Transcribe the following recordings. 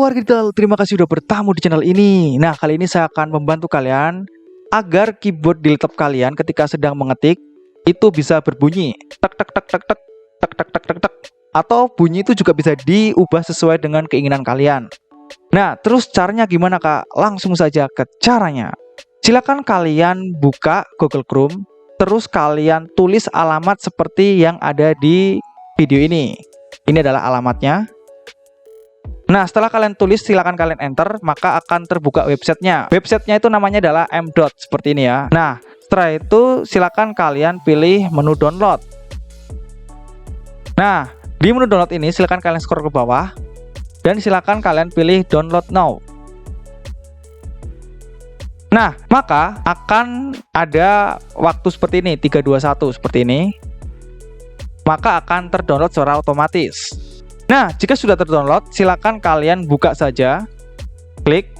warga digital, terima kasih sudah bertamu di channel ini. Nah, kali ini saya akan membantu kalian agar keyboard di laptop kalian ketika sedang mengetik itu bisa berbunyi tek tek tek tek tek tek tek tek tek tek, atau bunyi itu juga bisa diubah sesuai dengan keinginan kalian. Nah, terus caranya gimana, Kak? Langsung saja ke caranya. Silakan kalian buka Google Chrome, terus kalian tulis alamat seperti yang ada di video ini. Ini adalah alamatnya. Nah, setelah kalian tulis, silakan kalian enter, maka akan terbuka websitenya. Websitenya itu namanya adalah m.dot, seperti ini ya. Nah, setelah itu silakan kalian pilih menu download. Nah, di menu download ini silakan kalian scroll ke bawah dan silakan kalian pilih download now. Nah, maka akan ada waktu seperti ini, 321 seperti ini. Maka akan terdownload secara otomatis. Nah, jika sudah terdownload, silakan kalian buka saja, klik.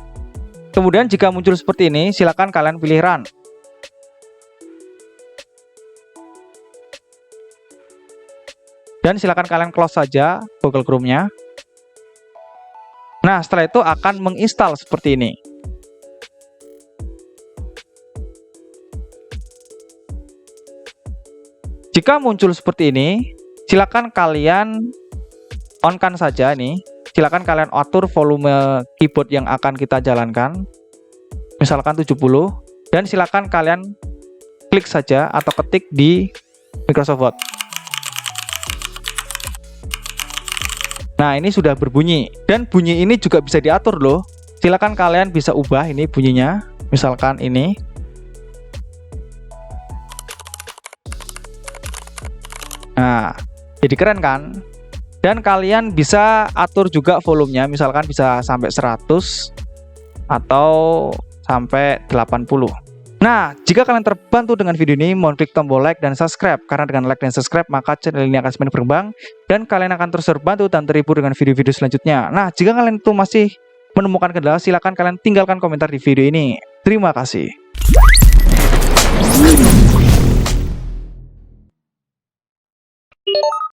Kemudian jika muncul seperti ini, silakan kalian pilih run. Dan silakan kalian close saja Google Chrome-nya. Nah, setelah itu akan menginstal seperti ini. Jika muncul seperti ini, silakan kalian on-kan saja nih. Silakan kalian atur volume keyboard yang akan kita jalankan. Misalkan 70. Dan silakan kalian klik saja atau ketik di Microsoft Word. Nah, ini sudah berbunyi. Dan bunyi ini juga bisa diatur loh. Silakan kalian bisa ubah ini bunyinya. Misalkan ini. Nah, jadi keren kan? Dan kalian bisa atur juga volumenya, misalkan bisa sampai 100 atau sampai 80. Nah, jika kalian terbantu dengan video ini, mohon klik tombol like dan subscribe. Karena dengan like dan subscribe, maka channel ini akan semakin berkembang dan kalian akan terus terbantu dan terhibur dengan video-video selanjutnya. Nah, jika kalian itu masih menemukan kendala, silakan kalian tinggalkan komentar di video ini. Terima kasih.